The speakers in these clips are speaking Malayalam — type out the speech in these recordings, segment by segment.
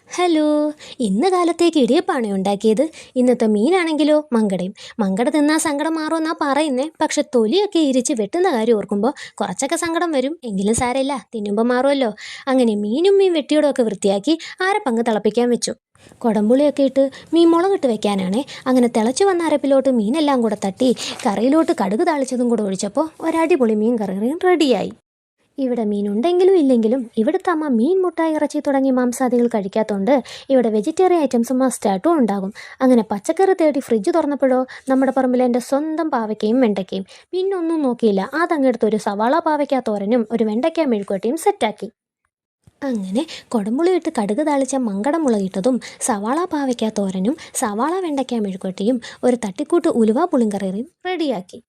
ഹലോ, ഇന്ന് കാലത്തേക്ക് ഇടിയപ്പാണ് ഉണ്ടാക്കിയത്. ഇന്നത്തെ മീനാണെങ്കിലോ മങ്കടയും. മങ്കട തിന്നാൽ സങ്കടം മാറുമെന്നാ പറയുന്നേ. പക്ഷെ തൊലിയൊക്കെ ഇരിച്ച് വെട്ടുന്ന കാര്യം ഓർക്കുമ്പോൾ കുറച്ചൊക്കെ സങ്കടം വരും. എങ്കിലും സാരമില്ല, തിന്നുമ്പോൾ മാറുമല്ലോ. അങ്ങനെ മീൻ വെട്ടിയോടും ഒക്കെ വൃത്തിയാക്കി അരപ്പങ്ക് തിളപ്പിക്കാൻ വെച്ചു. കുടംപുളിയൊക്കെ ഇട്ട് മീൻ മുളകിട്ട് വെക്കാനാണേ. അങ്ങനെ തിളച്ചു വന്ന അരപ്പിലോട്ട് മീനെല്ലാം കൂടെ തട്ടി കറിയിലോട്ട് കടുക് താളിച്ചതും കൂടെ ഒഴിച്ചപ്പോൾ ഒരടിപൊളി മീൻ കറിയും റെഡിയായി. ഇവിടെ മീനുണ്ടെങ്കിലും ഇല്ലെങ്കിലും ഇവിടുത്തെ അമ്മ മീൻ, മുട്ട, ഇറച്ചി തുടങ്ങിയ മാംസാദികൾ കഴിക്കാത്തതുകൊണ്ട് ഇവിടെ വെജിറ്റേറിയൻ ഐറ്റംസ് മസ്റ്റായിട്ടും ഉണ്ടാകും. അങ്ങനെ പച്ചക്കറി തേടി ഫ്രിഡ്ജ് തുറന്നപ്പോഴോ നമ്മുടെ പറമ്പിൽ എൻ്റെ സ്വന്തം പാവയ്ക്കയും വെണ്ടയ്ക്കയും. പിന്നൊന്നും നോക്കിയില്ല, അതങ്ങെടുത്ത് ഒരു സവാള പാവയ്ക്ക തോരനും ഒരു വെണ്ടയ്ക്ക മെഴുക്കുവരട്ടിയും സെറ്റാക്കി. അങ്ങനെ കുടംപുളി ഇട്ട് കടുക് താളിച്ച മങ്കട മുളകിട്ടതും സവാള പാവയ്ക്ക തോരനും സവാള വെണ്ടയ്ക്ക മെഴുക്കുവരട്ടിയും ഒരു തട്ടിക്കൂട്ട് ഉലുവ പുളിങ്കറിയും റെഡിയാക്കി.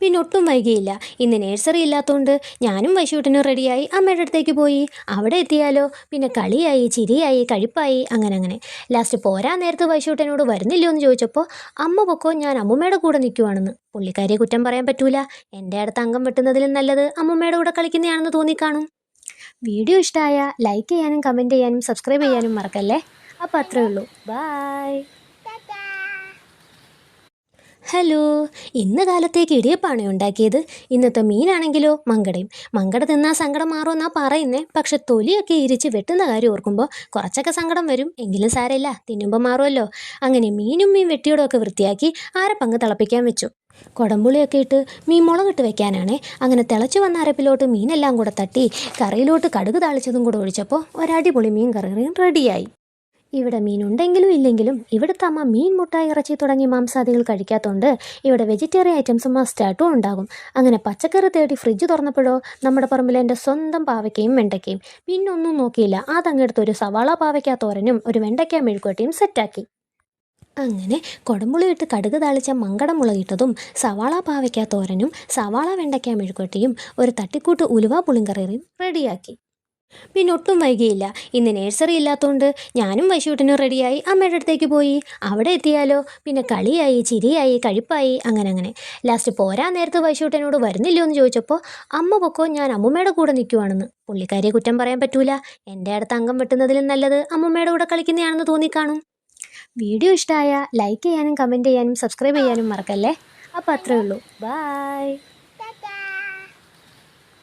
പിന്നെ ഒട്ടും വൈകിയില്ല. ഇന്ന് നേഴ്സറി ഇല്ലാത്തതുകൊണ്ട് ഞാനും വൈശൂട്ടിനും റെഡിയായി അമ്മയുടെ അടുത്തേക്ക് പോയി. അവിടെ എത്തിയാലോ പിന്നെ കളിയായി, ചിരിയായി, കഴിപ്പായി, അങ്ങനെ ലാസ്റ്റ് പോരാൻ നേരത്ത് വൈശൂട്ടനോട് വരുന്നില്ലോ എന്ന് ചോദിച്ചപ്പോൾ അമ്മ പൊക്കോ, ഞാൻ അമ്മുമ്മയുടെ കൂടെ നിൽക്കുവാണെന്ന്. പുള്ളിക്കാരിയെ കുറ്റം പറയാൻ പറ്റൂല. എൻ്റെ അടുത്ത് അംഗം വെട്ടുന്നതിലും നല്ലത് അമ്മുമ്മയുടെ കൂടെ കളിക്കുന്നതാണെന്ന് തോന്നിക്കാണും. വീഡിയോ ഇഷ്ടമായ ലൈക്ക് ചെയ്യാനും കമൻറ്റ് ചെയ്യാനും സബ്സ്ക്രൈബ് ചെയ്യാനും മറക്കല്ലേ. അപ്പോൾ അത്രേ ഉള്ളൂ. ബായ്. ഹലോ, ഇന്ന് കാലത്തേക്ക് ഇടിയപ്പാണ് ഉണ്ടാക്കിയത്. ഇന്നത്തെ മീനാണെങ്കിലോ മങ്കടയും. മങ്കട തിന്നാൽ സങ്കടം മാറുമെന്നാ പറയുന്നേ. പക്ഷെ തൊലിയൊക്കെ ഇരിച്ച് വെട്ടുന്ന കാര്യം ഓർക്കുമ്പോൾ കുറച്ചൊക്കെ സങ്കടം വരും. എങ്കിലും സാരമില്ല, തിന്നുമ്പോൾ മാറുമല്ലോ. അങ്ങനെ മീൻ വെട്ടിയോടും ഒക്കെ വൃത്തിയാക്കി അരപ്പങ്ക് തിളപ്പിക്കാൻ വെച്ചു. കുടംപുളിയൊക്കെ ഇട്ട് മീൻ മുളകിട്ട് വെക്കാനാണേ. അങ്ങനെ തിളച്ചു വന്ന അരപ്പിലോട്ട് മീനെല്ലാം കൂടെ തട്ടി കറിയിലോട്ട് കടുക് താളിച്ചതും കൂടെ ഒഴിച്ചപ്പോൾ ഒരടിപൊളി മീൻ കറിയും റെഡിയായി. ഇവിടെ മീനുണ്ടെങ്കിലും ഇല്ലെങ്കിലും ഇവിടുത്തെ അമ്മ മീൻ, മുട്ട, ഇറച്ചി തുടങ്ങിയ മാംസാദികൾ കഴിക്കാത്തതുകൊണ്ട് ഇവിടെ വെജിറ്റേറിയൻ ഐറ്റംസ് മസ്റ്റായിട്ടും ഉണ്ടാകും. അങ്ങനെ പച്ചക്കറി തേടി ഫ്രിഡ്ജ് തുറന്നപ്പോഴോ നമ്മുടെ പറമ്പിൽ എൻ്റെ സ്വന്തം പാവയ്ക്കയും വെണ്ടയ്ക്കയും. പിന്നൊന്നും നോക്കിയില്ല, അതങ്ങെടുത്ത് ഒരു സവാള പാവയ്ക്ക തോരനും ഒരു വെണ്ടയ്ക്ക മെഴുക്കുവരട്ടിയും സെറ്റാക്കി. അങ്ങനെ കുടംപുളി ഇട്ട് കടുക് താളിച്ച മങ്കട മുളകിട്ടതും സവാള പാവയ്ക്ക തോരനും സവാള വെണ്ടയ്ക്ക മെഴുക്കുവരട്ടിയും ഒരു തട്ടിക്കൂട്ട് ഉലുവ പുളിങ്കറിയും റെഡിയാക്കി. പിന്നെ ഒട്ടും വൈകിയില്ല. ഇന്ന് നേഴ്സറി ഇല്ലാത്തതുകൊണ്ട് ഞാനും വൈശൂട്ടിനും റെഡിയായി അമ്മയുടെ അടുത്തേക്ക് പോയി. അവിടെ എത്തിയാലോ പിന്നെ കളിയായി, ചിരിയായി, കഴിപ്പായി, അങ്ങനെ ലാസ്റ്റ് പോരാൻ നേരത്ത് വൈശൂട്ടനോട് വരുന്നില്ലോ എന്ന് ചോദിച്ചപ്പോൾ അമ്മ പൊക്കോ, ഞാൻ അമ്മുമ്മയുടെ കൂടെ നിൽക്കുവാണെന്ന്. പുള്ളിക്കാരിയെ കുറ്റം പറയാൻ പറ്റൂല. എൻ്റെ അടുത്ത് അംഗം വെട്ടുന്നതിലും നല്ലത് അമ്മുമ്മയുടെ കൂടെ കളിക്കുന്നതാണെന്ന് തോന്നിക്കാണും. വീഡിയോ ഇഷ്ടമായ ലൈക്ക് ചെയ്യാനും കമൻറ്റ് ചെയ്യാനും സബ്സ്ക്രൈബ് ചെയ്യാനും മറക്കല്ലേ. അപ്പോൾ അത്രേ ഉള്ളൂ. ബായ്.